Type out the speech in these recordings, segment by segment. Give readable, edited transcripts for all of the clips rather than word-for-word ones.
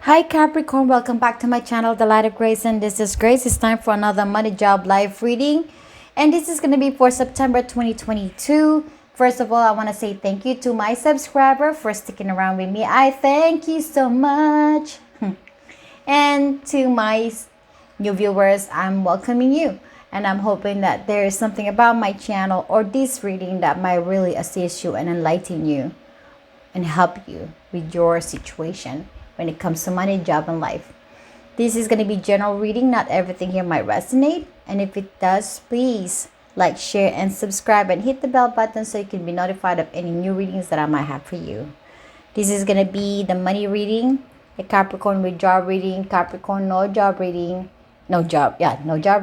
Hi Capricorn, welcome back to my channel, The Light of Grace, and this is Grace. It's time for another money job live reading, and this is going to be for September 2022. First of all, I want to say thank you to my subscriber for sticking around with me. I thank you so much. And to my new viewers, I'm welcoming you, and I'm hoping that there is something about my channel or this reading that might really assist you and enlighten you and help you with your situation when it comes to money, job, and life. This is going to be general reading. Not everything here might resonate. And if it does, please like, share, and subscribe, and hit the bell button so you can be notified of any new readings that I might have for you. This is going to be the money reading, the Capricorn with job reading, Capricorn no job reading, no job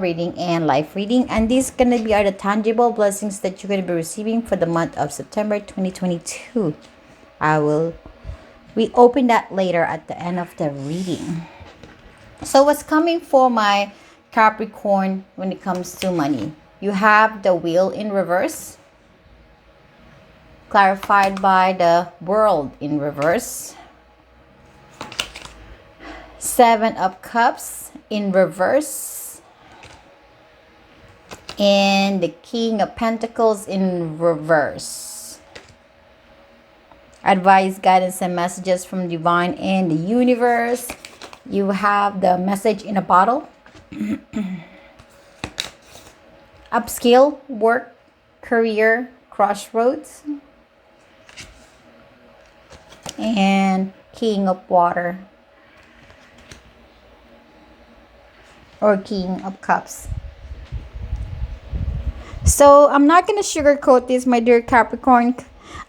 reading, and life reading. And these going to be are the tangible blessings that you're going to be receiving for the month of September 2022. We open that later at the end of the reading. So what's coming for my Capricorn when it comes to money? You have the wheel in reverse, clarified by the world in reverse. Seven of Cups in reverse. And the King of Pentacles in reverse. Advice, guidance, and messages from divine and the universe. You have the message in a bottle. Upskill, work, career, crossroads. And King of Water. Or King of Cups. So I'm not going to sugarcoat this, my dear Capricorn.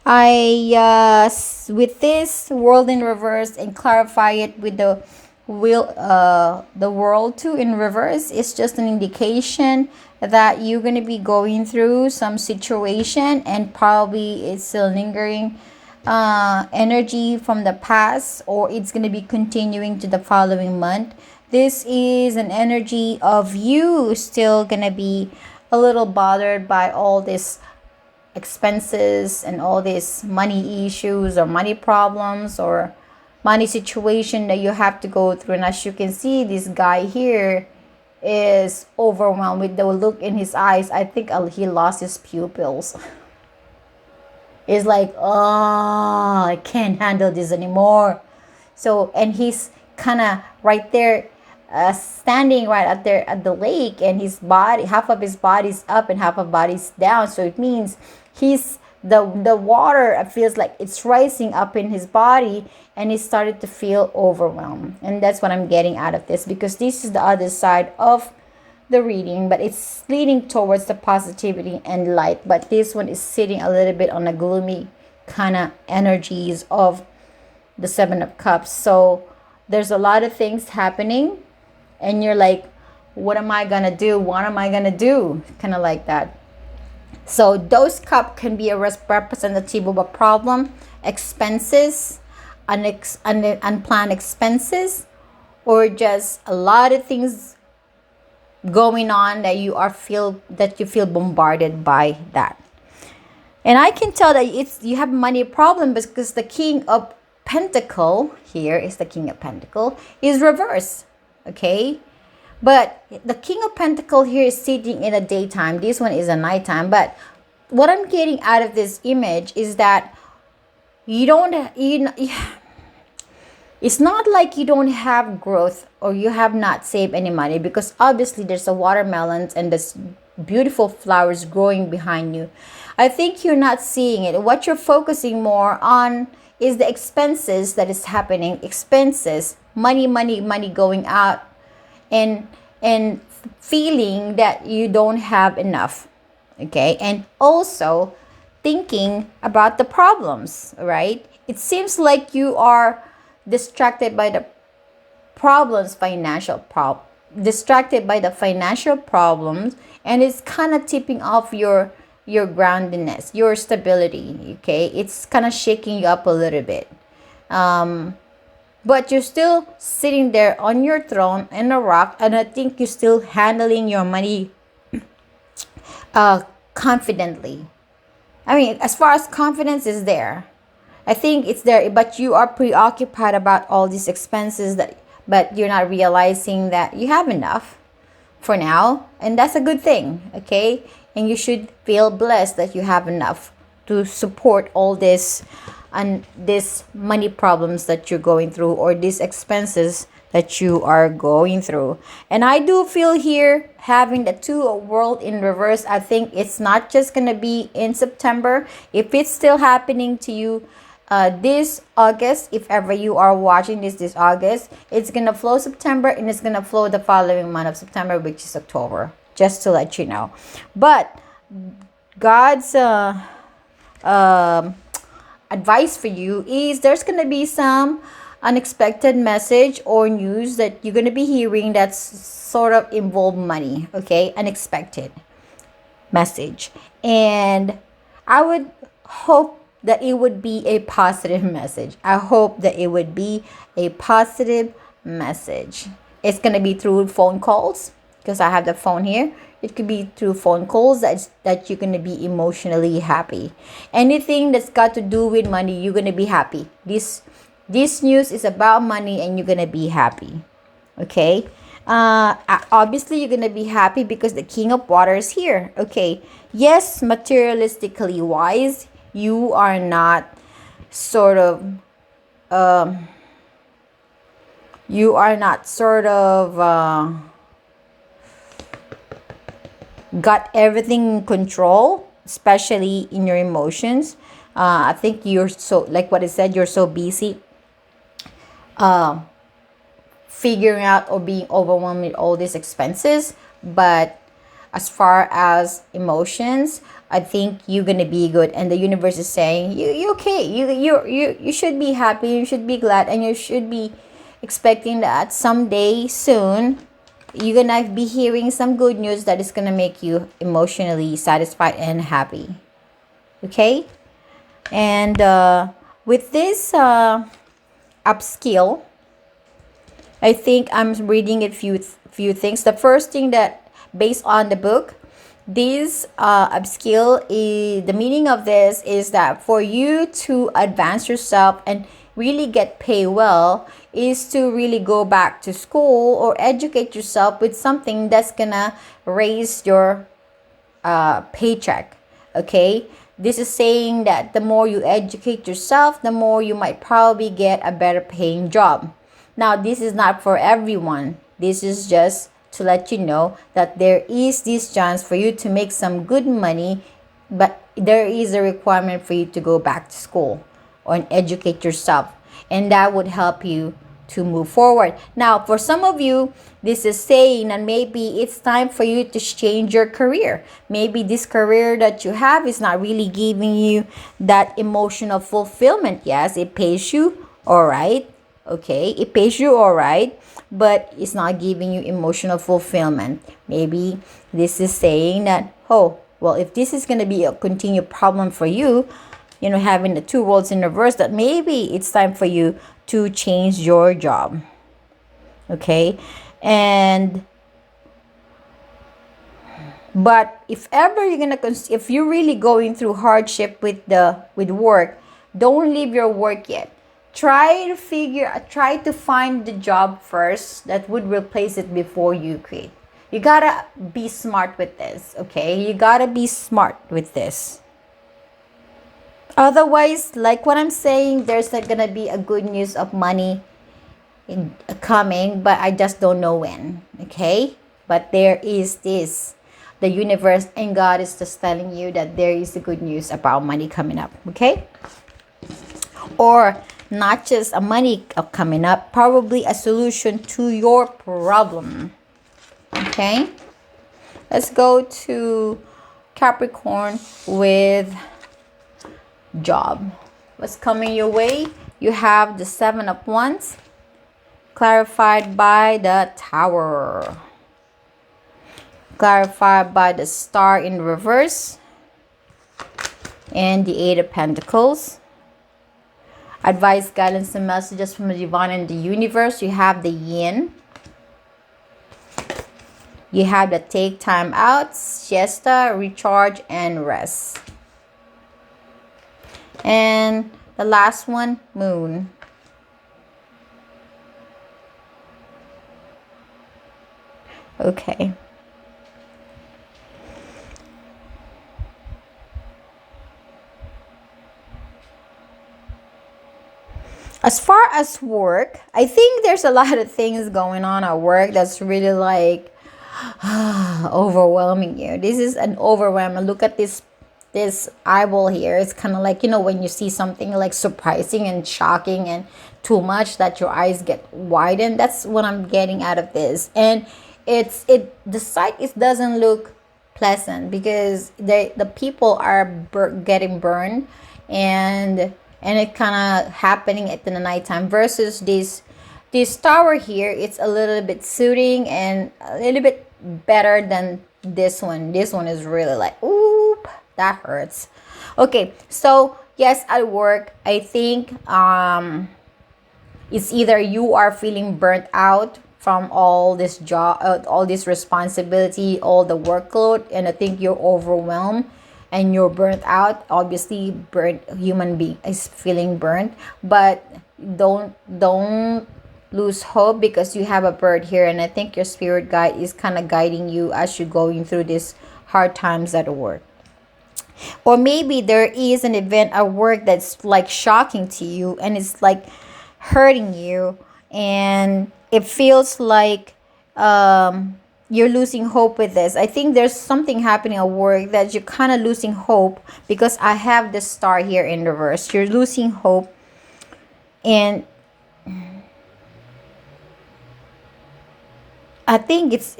With this world in reverse and clarify it with the world too in reverse, it's just an indication that you're going to be going through some situation, and probably it's still lingering energy from the past, or it's going to be continuing to the following month. This is an energy of you still going to be a little bothered by all this expenses and all these money issues or money problems or money situation that you have to go through. And as you can see, this guy here is overwhelmed with the look in his eyes. I think he lost his pupils. It's like, oh, I can't handle this anymore. So, and he's kind of right there, standing right out there at the lake, and his body, half of his body's up and half of body's down. So it means the water feels like it's rising up in his body, and he started to feel overwhelmed. And that's what I'm getting out of this, because this is the other side of the reading, but it's leading towards the positivity and light. But this one is sitting a little bit on the gloomy kind of energies of the Seven of Cups. So there's a lot of things happening, and you're like, what am I gonna do? What am I gonna do? Kind of like that. So those cups can be a representative of a problem, expenses, unplanned expenses, or just a lot of things going on that you feel bombarded by that. And I can tell that you have money problem because the King of Pentacle here is the King of Pentacle is reverse. Okay. But the King of Pentacle here is sitting in the daytime. This one is a nighttime. But what I'm getting out of this image is that it's not like you don't have growth or you have not saved any money, because obviously there's a watermelons and there's beautiful flowers growing behind you. I think you're not seeing it. What you're focusing more on is the expenses that is happening. Expenses, money going out, and feeling that you don't have enough. Okay, and also thinking about the problems, right? It seems like you are distracted by the distracted by the financial problems, and it's kind of tipping off your groundedness, your stability. Okay, it's kind of shaking you up a little bit. But you're still sitting there on your throne in a rock, and I think you're still handling your money confidently. I mean, as far as confidence is there, I think it's there, but you are preoccupied about all these expenses that, but you're not realizing that you have enough for now, and that's a good thing, okay? And you should feel blessed that you have enough to support all this and this money problems that you're going through, or these expenses that you are going through. And I do feel here having the two of world in reverse. I think it's not just gonna be in September. If it's still happening to you this August, if ever you are watching this August, it's gonna flow September, and it's gonna flow the following month of September, which is October, just to let you know. But God's advice for you is there's gonna be some unexpected message or news that you're gonna be hearing that's sort of involve money, okay? Unexpected message, and I would hope that it would be a positive message. I hope that it would be a positive message. It's gonna be through phone calls, because I have the phone here. It could be through phone calls that you're gonna be emotionally happy. Anything that's got to do with money, you're gonna be happy. This news is about money, and you're gonna be happy. Okay. Obviously you're gonna be happy because the King of Water is here. Okay. Yes, materialistically wise, you are not sort of got everything in control, especially in your emotions. I think you're so, like what I said, you're so busy figuring out or being overwhelmed with all these expenses. But as far as emotions, I think you're gonna be good, and the universe is saying you okay. You should be happy. You should be glad, and you should be expecting that someday soon you're gonna be hearing some good news that is gonna make you emotionally satisfied and happy. Okay, and with this upskill, I think I'm reading a few things. The first thing that, based on the book, this upskill is, the meaning of this is that for you to advance yourself and really get paid well is to really go back to school or educate yourself with something that's gonna raise your paycheck. Okay, this is saying that the more you educate yourself, the more you might probably get a better paying job. Now, this is not for everyone. This is just to let you know that there is this chance for you to make some good money, but there is a requirement for you to go back to school or educate yourself, and that would help you to move forward. Now, for some of you, this is saying that maybe it's time for you to change your career. Maybe this career that you have is not really giving you that emotional fulfillment. Yes, it pays you all right. Okay, it pays you all right, but it's not giving you emotional fulfillment. Maybe this is saying that, oh, well, if this is going to be a continued problem for you, you know, having the two worlds in reverse, that maybe it's time for you to change your job. Okay, and but if ever you're gonna if you're really going through hardship with work, don't leave your work yet. Try to find the job first that would replace it before you quit. You gotta be smart with this, okay? You gotta be smart with this. Otherwise, like what I'm saying, there's gonna be a good news of money coming, but I just don't know when, okay? But there is this. The universe and God is just telling you that there is the good news about money coming up, okay? Or not just a money coming up, probably a solution to your problem. Okay, let's go to Capricorn with job. What's coming your way? You have the Seven of Wands, clarified by the Tower, clarified by the Star in reverse, and the Eight of Pentacles. Advice, guidance, and messages from the divine and the universe. You have the Yin. You have the take time out, siesta, recharge, and rest. And The last one, Moon. Okay. As far as work, I think there's a lot of things going on at work that's really like overwhelming you. This is an overwhelm. Look at this eyeball here. It's kind of like, when you see something like surprising and shocking and too much that your eyes get widened. That's what I'm getting out of this. And the sight, it doesn't look pleasant because the people are getting burned, and it kind of happening at the nighttime, versus this tower here. It's a little bit soothing and a little bit better than this one. This one is really like, oop, that hurts. Okay, so yes, at work, I think it's either you are feeling burnt out from all this job, all this responsibility, all the workload, and I think you're overwhelmed and you're burnt out. Obviously, burnt human being is feeling burnt, but don't lose hope, because you have a bird here, and I think your spirit guide is kind of guiding you as you're going through these hard times at work. Or maybe there is an event at work that's like shocking to you, and it's like hurting you, and it feels like you're losing hope with this. I think there's something happening at work that you're kind of losing hope, because I have the star here in reverse. You're losing hope, and I think it's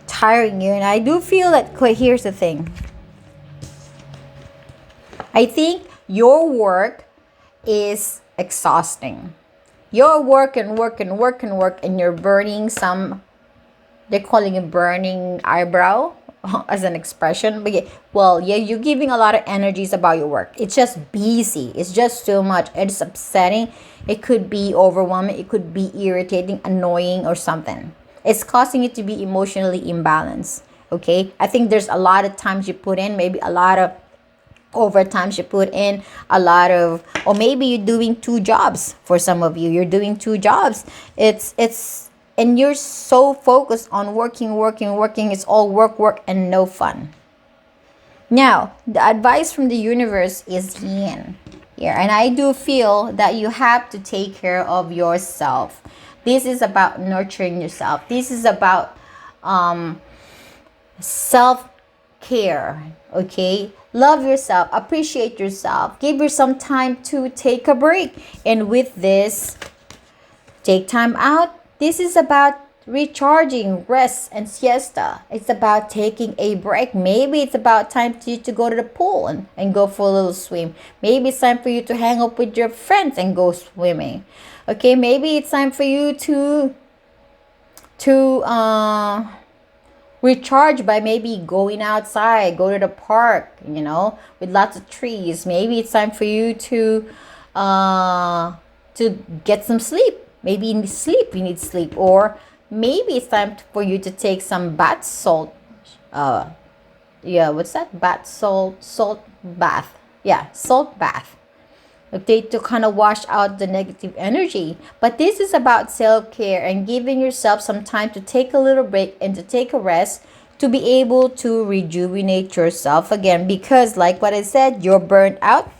tiring you. And I do feel that, wait, here's the thing. I think your work is exhausting. You're work and work and work and work, and you're burning some, they're calling it burning eyebrow as an expression. But yeah, you're giving a lot of energies about your work. It's just busy. It's just too much. It's upsetting. It could be overwhelming. It could be irritating, annoying, or something. It's causing you to be emotionally imbalanced. Okay, I think there's a lot of times you put in, maybe a lot of overtime you put in, a lot of, or maybe you're doing two jobs. For some of you, you're doing two jobs. And you're so focused on working. It's all work and no fun. Now, the advice from the universe is yin here, and I do feel that you have to take care of yourself. This is about nurturing yourself. This is about self-care, okay? Love yourself, appreciate yourself, give yourself time to take a break. And with this, take time out. This is about recharging, rest, and siesta. It's about taking a break. Maybe it's about time for you to go to the pool and go for a little swim. Maybe it's time for you to hang out with your friends and go swimming. Okay, maybe it's time for you to recharge by maybe going outside, go to the park, with lots of trees. Maybe it's time for you to get some sleep. Maybe you need sleep. Or maybe it's time for you to take some bath salt. What's that? Salt bath. Yeah, salt bath. Okay, to kind of wash out the negative energy. But this is about self-care and giving yourself some time to take a little break and to take a rest, to be able to rejuvenate yourself again. Because like what I said, you're burnt out.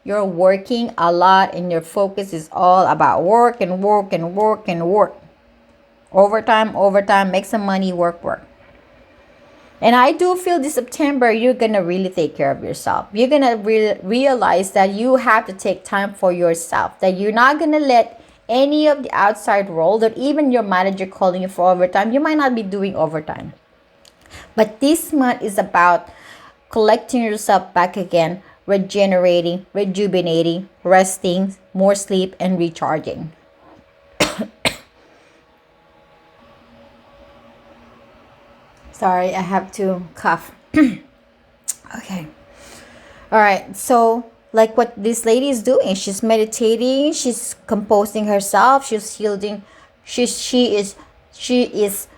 You're working a lot, and your focus is all about work and work and work and work. Overtime, make some money, work. And I do feel this September, you're going to really take care of yourself. You're going to realize that you have to take time for yourself. That you're not going to let any of the outside world, or even your manager calling you for overtime. You might not be doing overtime. But this month is about collecting yourself back again, regenerating, rejuvenating, resting, more sleep, and recharging. Sorry, I have to cough. Okay. All right. So, like what this lady is doing, she's meditating, she's composing herself, she's shielding, she is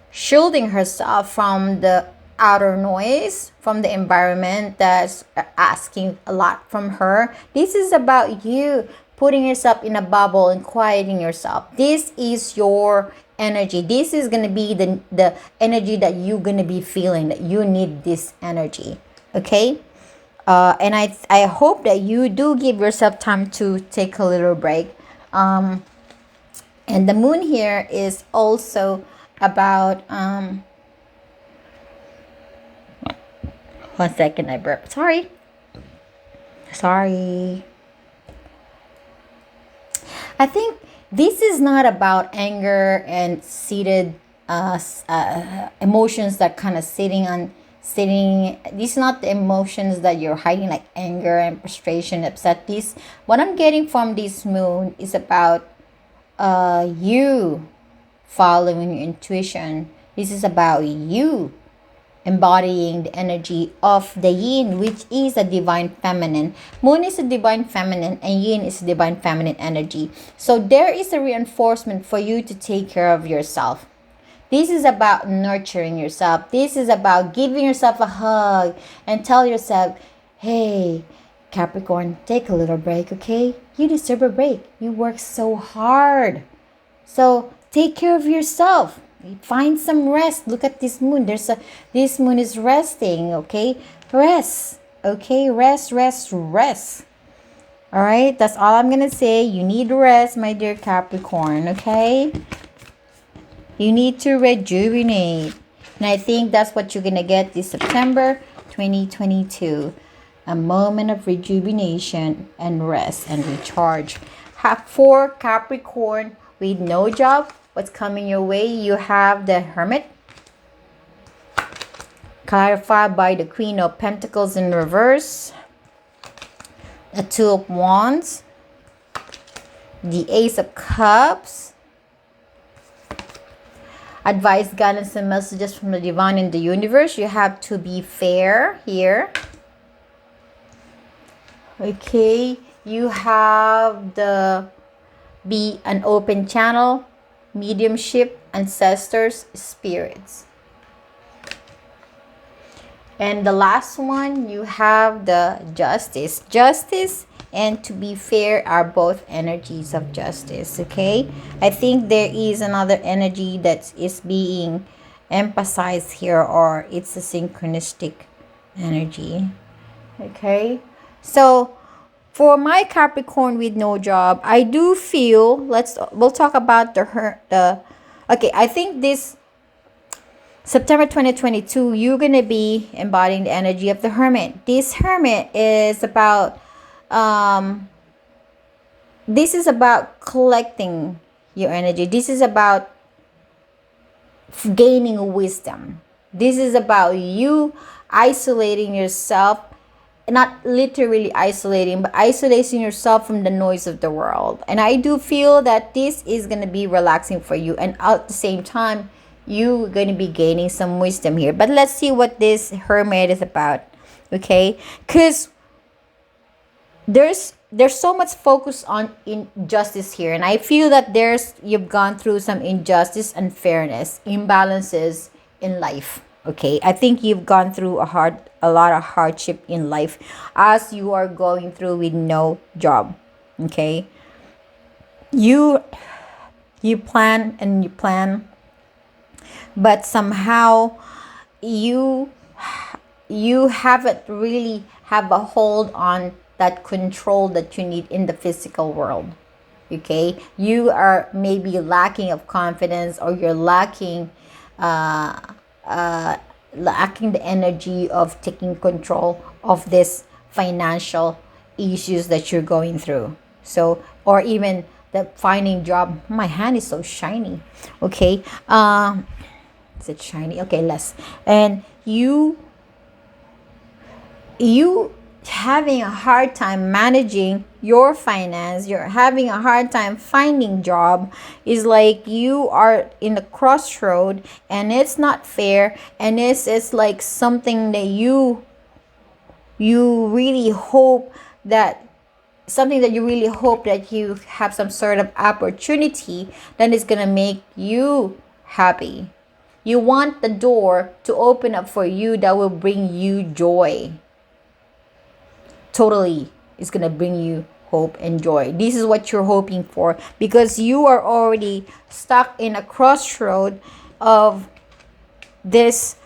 shielding herself from the outer noise from the environment that's asking a lot from her. This is about you putting yourself in a bubble and quieting yourself. This is your energy. This is going to be the energy that you're going to be feeling, that you need this energy. Okay? And I hope that you do give yourself time to take a little break. And the moon here is also about 1 second, I burped. Sorry. I think this is not about anger and seated emotions that kind of sitting. These are not the emotions that you're hiding, like anger and frustration, upset. This, what I'm getting from this moon is about you following your intuition. This is about you embodying the energy of the yin, which is a divine feminine. Moon is a divine feminine and yin is a divine feminine energy. So there is a reinforcement for you to take care of yourself. This is about nurturing yourself. This is about giving yourself a hug and tell yourself, hey, Capricorn, take a little break, okay? You deserve a break. You work so hard. So take care of yourself. Find some rest. Look at this moon. This moon is resting, okay? Rest, okay? Rest. All right, that's all I'm gonna say. You need rest, my dear Capricorn, okay? You need to rejuvenate. And I think that's what you're gonna get this September 2022. A moment of rejuvenation and rest and recharge. For Capricorn with no job, what's coming your way? You have the Hermit, clarified by the Queen of Pentacles in reverse, the Two of Wands, the Ace of Cups, advice, guidance, and messages from the divine in the universe. You have to be fair here. Okay, you have the be an open channel, mediumship, ancestors, spirits. And the last one, you have the justice. Justice and to be fair are both energies of justice, okay? I think there is another energy that is being emphasized here, or it's a synchronistic energy, okay? So for my Capricorn with no job, I do feel, we'll talk about okay, I think this September 2022, you're going to be embodying the energy of the Hermit. This Hermit is about, this is about collecting your energy. This is about gaining wisdom. This is about you isolating yourself, not literally isolating, but isolating yourself from the noise of the world. And I do feel that this is going to be relaxing for you, and at the same time you're going to be gaining some wisdom here. But let's see what this Hermit is about, okay? Because there's so much focus on injustice here, and I feel that you've gone through some injustice, unfairness, imbalances in life. Okay, I think you've gone through a lot of hardship in life as you are going through with no job. Okay, you plan, but somehow you haven't really have a hold on that control that you need in the physical world. Okay, you are maybe lacking of confidence, or you're lacking the energy of taking control of this financial issues that you're going through. So, or even the finding job. My hand is so shiny. Okay, is it shiny? Okay, less. And you having a hard time managing your finance, you're having a hard time finding job, is like you are in the crossroad, and it's not fair, and it's like something that you really hope that you have some sort of opportunity that is gonna make you happy. You want the door to open up for you that will bring you joy. Totally, it's gonna bring you hope and joy. This is what you're hoping for, because you are already stuck in a crossroad of this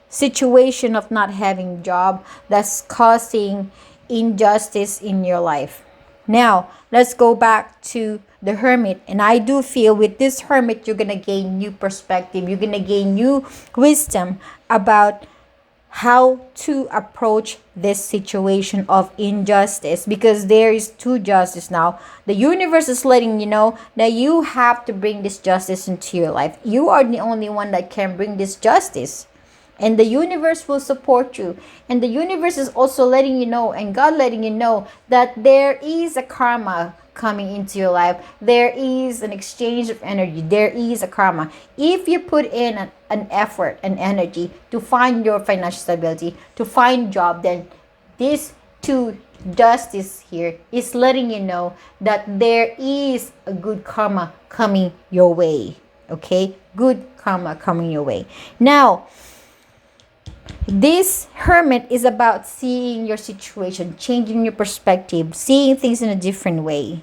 situation of not having job that's causing injustice in your life. Now let's go back to the Hermit, and I do feel with this Hermit you're gonna gain new perspective, you're gonna gain new wisdom about how to approach this situation of injustice, because there is two justice now. The universe is letting you know that you have to bring this justice into your life. You are the only one that can bring this justice, and the universe will support you. And the universe is also letting you know, and God letting you know, that there is a karma coming into your life. There is an exchange of energy. There is a karma. If you put in an effort and energy to find your financial stability, to find job, then this two justice here is letting you know that there is a good karma coming your way. Okay, good karma coming your way. Now this Hermit is about seeing your situation, changing your perspective, seeing things in a different way.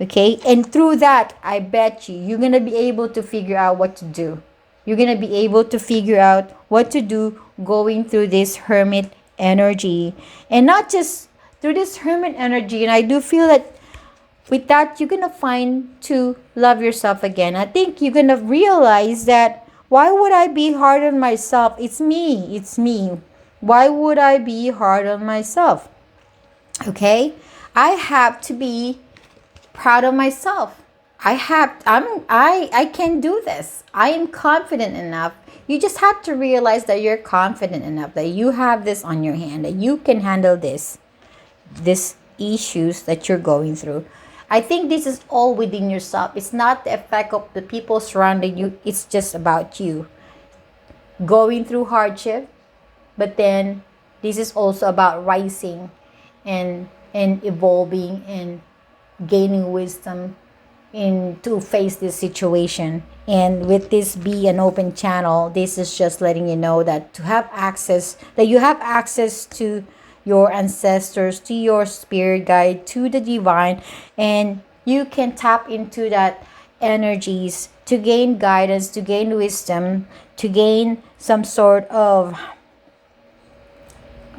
Okay, and through that, I bet you're gonna be able to figure out what to do. You're gonna be able to figure out what to do going through this Hermit energy, and not just through this Hermit energy. And I do feel that with that, you're gonna find to love yourself again. I think you're gonna realize that, why would I be hard on myself? It's me. It's me. Why would I be hard on myself? Okay, I have to be proud of myself. I can do this. I am confident enough. You just have to realize that you're confident enough, that you have this on your hand, that you can handle this issues that you're going through. I think this is all within yourself. It's not the effect of the people surrounding you. It's just about you going through hardship, but then this is also about rising and evolving and gaining wisdom in to face this situation. And with this be an open channel, this is just letting you know that you have access to your ancestors, to your spirit guide, to the divine, and you can tap into that energies to gain guidance, to gain wisdom, to gain some sort of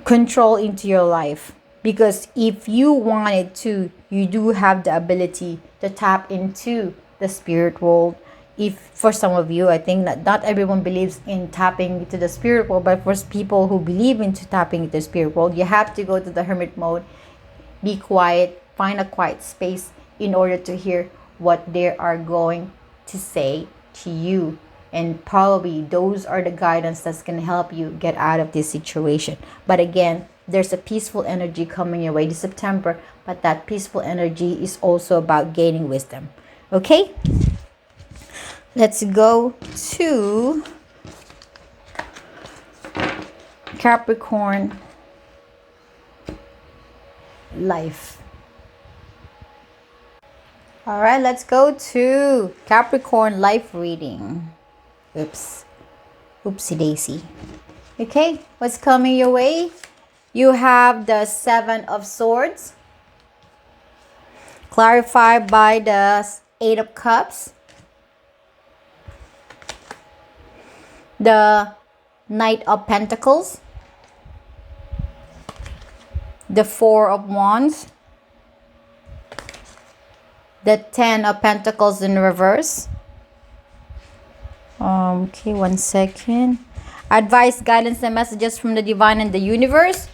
control into your life. Because if you wanted to, you do have the ability to tap into the spirit world. If for some of you, I think that not everyone believes in tapping into the spirit world, but for people who believe into tapping into the spirit world, you have to go to the Hermit mode, be quiet, find a quiet space in order to hear what they are going to say to you. And probably those are the guidance that's going to help you get out of this situation. But again, there's a peaceful energy coming your way this September, but that peaceful energy is also about gaining wisdom. Okay? Let's go to Capricorn life. All right, let's go to Capricorn life reading. Oopsie daisy. Okay, what's coming your way? You have the Seven of Swords, clarified by the Eight of Cups, the Knight of Pentacles, the Four of Wands, the Ten of Pentacles in reverse. Okay, one second. Advice, guidance, and messages from the divine and the universe.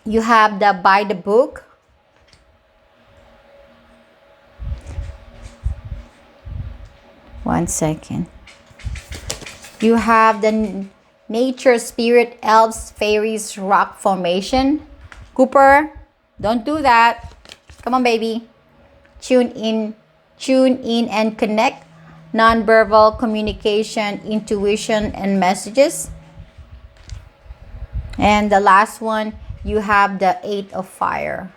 You have the By the Book, one second. You have the Nature, Spirit, Elves, Fairies, Rock Formation. Cooper, don't do that. Come on, baby. Tune in and connect. Non-verbal communication, intuition, and messages. And the last one, you have the Eight of Fire.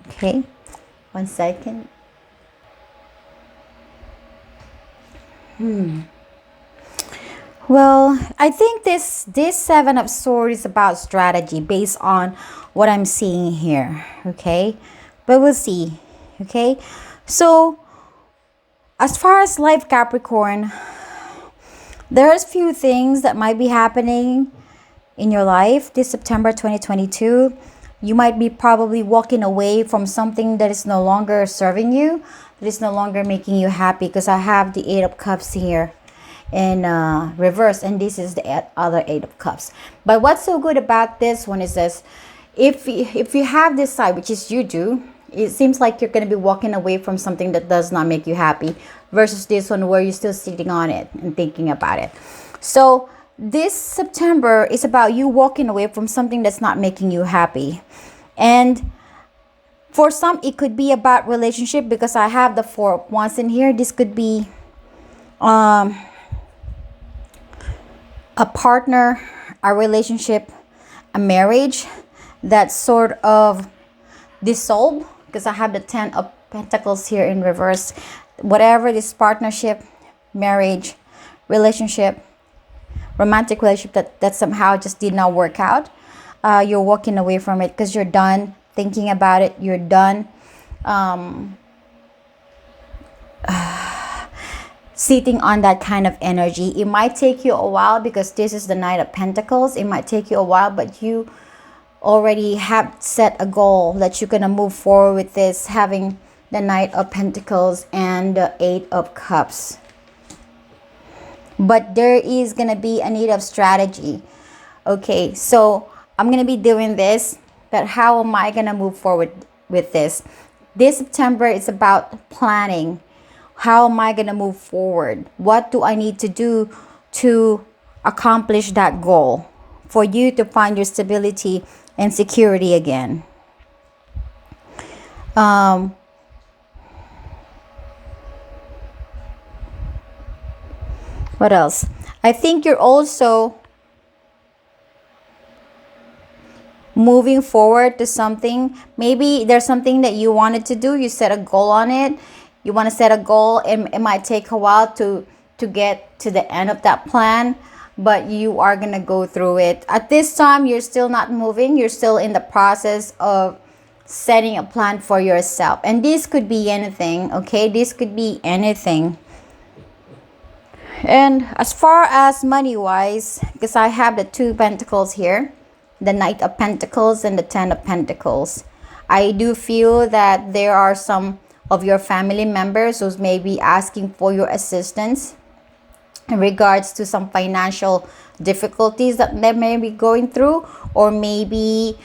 Okay, one second. Well, I think this Seven of Swords is about strategy based on what I'm seeing here. Okay, but we'll see. Okay, so as far as life, Capricorn, there's few things that might be happening in your life this September 2022. You might be probably walking away from something that is no longer serving you, that is no longer making you happy, because I have the Eight of Cups here in reverse, and this is the other Eight of Cups. But what's so good about this one is this: if you have this side, which is you do, it seems like you're going to be walking away from something that does not make you happy, versus this one where you're still sitting on it and thinking about it. So this September is about you walking away from something that's not making you happy. And for some, it could be about relationship, because I have the Four of Wands in here. This could be um a partner, a relationship, a marriage that sort of dissolved, because I have the Ten of Pentacles here in reverse. Whatever this partnership, marriage, relationship, romantic relationship that somehow just did not work out, you're walking away from it because you're done thinking about it. You're done sitting on that kind of energy. It might take you a while, because this is the Knight of Pentacles. It might take you a while, but you already have set a goal that you're going to move forward with this, having the Knight of Pentacles and the Eight of Cups. But there is going to be a need of strategy. Okay, so I'm going to be doing this, but how am I going to move forward with this? This September is about planning. How am I going to move forward? What do I need to do to accomplish that goal for you to find your stability and security again? What else? I think you're also moving forward to something. Maybe there's something that you wanted to do. You set a goal on it. You want to set a goal, and it might take a while to get to the end of that plan, but you are going to go through it. At this time, you're still not moving. You're still in the process of setting a plan for yourself. And this could be anything, okay? This could be anything. And as far as money-wise, because I have the Two Pentacles here, the Knight of Pentacles and the Ten of Pentacles, I do feel that there are some of your family members who's maybe asking for your assistance in regards to some financial difficulties that they may be going through, or maybe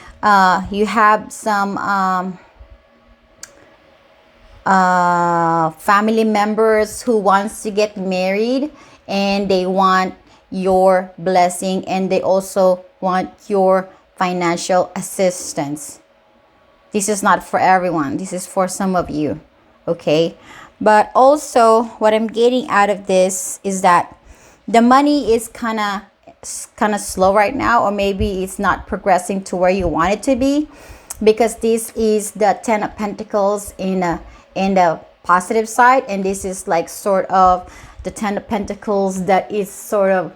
you have some family members who wants to get married, and they want your blessing, and they also want your financial assistance. This is not for everyone. This is for some of you. Okay, but also what I'm getting out of this is that the money is kind of slow right now, or maybe it's not progressing to where you want it to be, because this is the Ten of Pentacles in the positive side, and this is like sort of the Ten of Pentacles that is sort of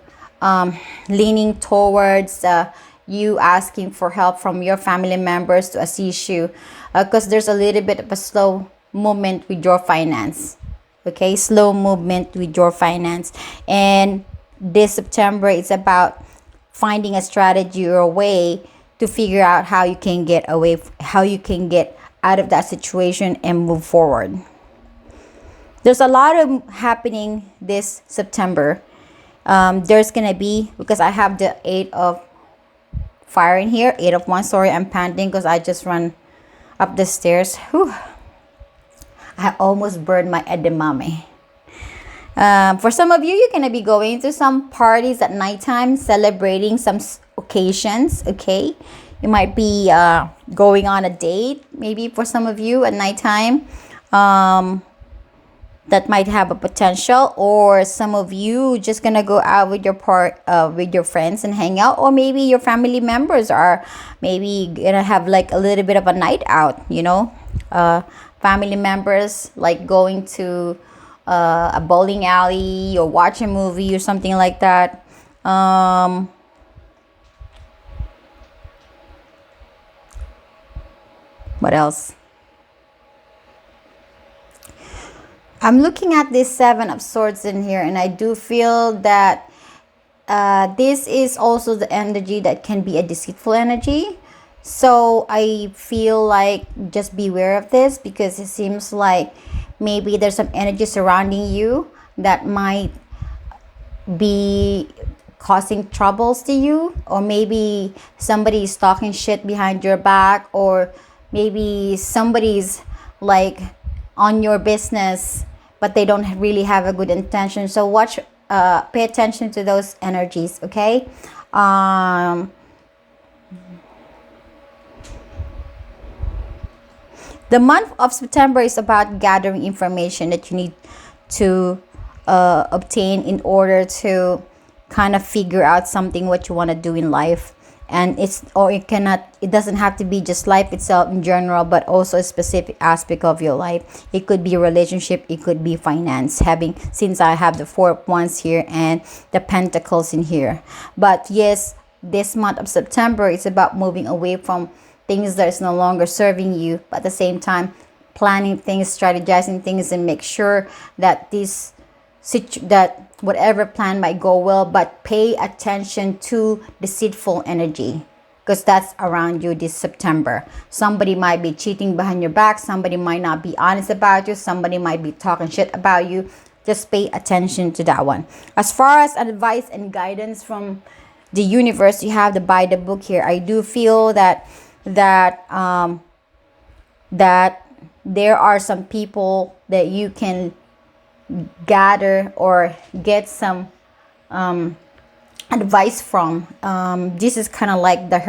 leaning towards you asking for help from your family members to assist you, because there's a little bit of a slow movement with your finance. Okay, slow movement with your finance. And this September, it's about finding a strategy or a way to figure out how you can get out of that situation and move forward. There's a lot of happening this September. There's gonna be, because I have the Eight of Fire in here, Eight of Wands. Sorry, I'm panting because I just run up the stairs. Whew. I almost burned my edamame. For some of you, you're going to be going to some parties at nighttime, celebrating some occasions, okay? You might be going on a date, maybe for some of you at nighttime. That might have a potential. Or some of you just going to go out with your friends and hang out. Or maybe your family members are maybe going to have like a little bit of a night out, you know? Family members like going to a bowling alley or watch a movie or something like that. Um, what else? I'm looking at this Seven of Swords in here, and I do feel that this is also the energy that can be a deceitful energy. So I feel like just beware of this, because it seems like maybe there's some energy surrounding you that might be causing troubles to you, or maybe somebody is talking shit behind your back, or maybe somebody's like on your business but they don't really have a good intention. So watch, pay attention to those energies, okay? The month of September is about gathering information that you need to obtain in order to kind of figure out something what you want to do in life. And it doesn't have to be just life itself in general, but also a specific aspect of your life. It could be a relationship, it could be finance, since I have the Four of Wands here and the Pentacles in here. But yes, this month of September is about moving away from things that is no longer serving you, but at the same time planning things, strategizing things, and make sure that that whatever plan might go well, but pay attention to deceitful energy, because that's around you this September. Somebody might be cheating behind your back, somebody might not be honest about you, somebody might be talking shit about you. Just pay attention to that one. As far as advice and guidance from the universe, you have the By the Book here. I do feel that that there are some people that you can gather or get some advice from. This is kind of like the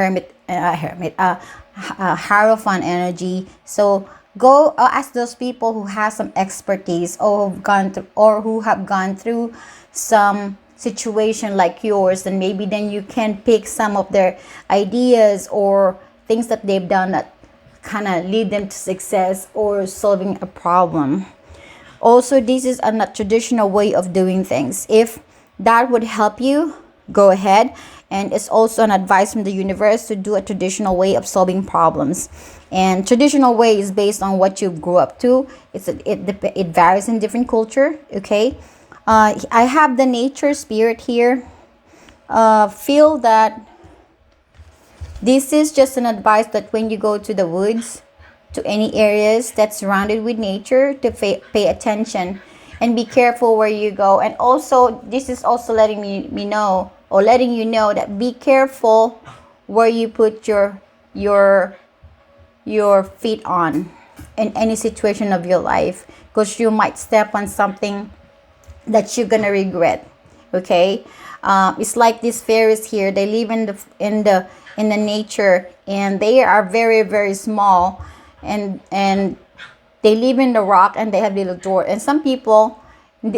Hierophant energy. So go ask those people who have some expertise, or who have gone through some situation like yours, and maybe then you can pick some of their ideas or things that they've done that kind of lead them to success or solving a problem. Also, this is a not traditional way of doing things. If that would help you, go ahead. And it's also an advice from the universe to do a traditional way of solving problems. And traditional way is based on what you grew up to. It varies in different culture. Okay, I have the nature spirit here. Feel that this is just an advice that when you go to the woods, to any areas that's surrounded with nature, to pay attention and be careful where you go. And also, this is also letting you know that be careful where you put your feet on in any situation of your life, because you might step on something that you're gonna regret. Okay, it's like these fairies here. They live in the nature, and they are very, very small, and they live in the rock, and they have little door. And some people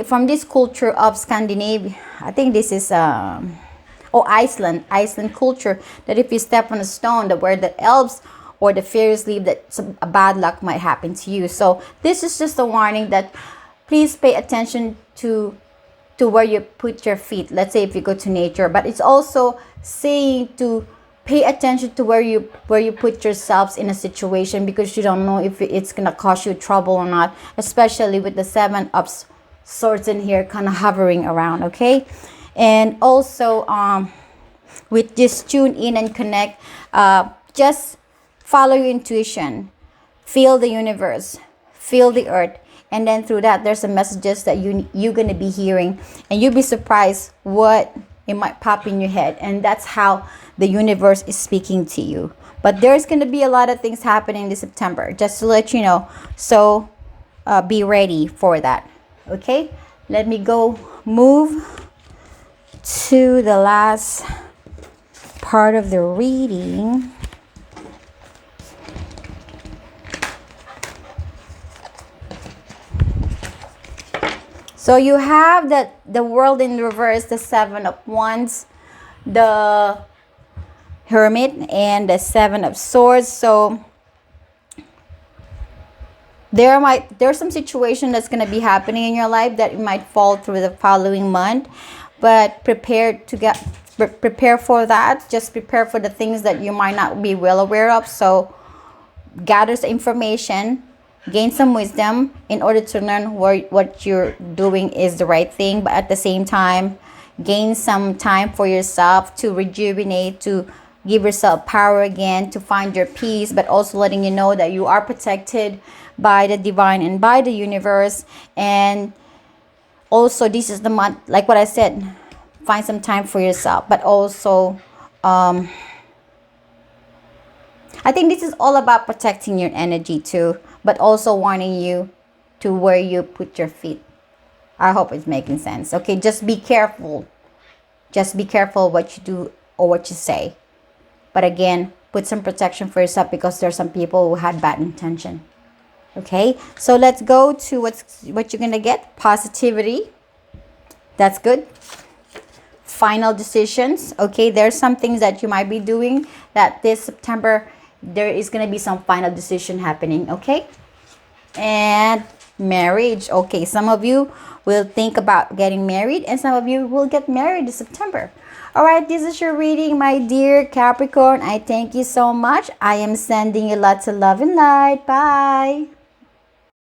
from this culture of Scandinavia, I think this is Iceland culture, that if you step on a stone, that where the elves or the fairies live, that a bad luck might happen to you. So this is just a warning that please pay attention to where you put your feet. Let's say if you go to nature, but it's also saying to pay attention to where you put yourselves in a situation, because you don't know if it's gonna cause you trouble or not, especially with the Seven of Swords in here kind of hovering around. Okay, and also with this tune in and connect, just follow your intuition, feel the universe, feel the earth, and then through that there's some messages that you're gonna be hearing, and you'll be surprised what it might pop in your head. And that's how the universe is speaking to you. But there's going to be a lot of things happening this September, just to let you know. So be ready for that. Okay, let me go move to the last part of the reading. So you have the World in reverse, the Seven of Wands, the Hermit, and the Seven of Swords. So there's some situation that's going to be happening in your life that it might fall through the following month. but prepare for that. Just prepare for the things that you might not be well aware of. So gather the information, gain some wisdom in order to learn what you're doing is the right thing, but at the same time gain some time for yourself to rejuvenate, to give yourself power again, to find your peace, but also letting you know that you are protected by the divine and by the universe. And also, this is the month, like what I said, find some time for yourself, but also I think this is all about protecting your energy too, but also warning you to where you put your feet. I hope it's making sense. Okay, just be careful. Just be careful what you do or what you say. But again, put some protection for yourself, because there are some people who had bad intention. Okay, so let's go to what you're gonna get. Positivity. That's good. Final decisions. Okay, there's some things that you might be doing that this September there is gonna be some final decision happening. Okay, and marriage. Okay, some of you will think about getting married, and some of you will get married in September. All right, this is your reading, my dear Capricorn. I thank you so much. I am sending you lots of love and light. Bye.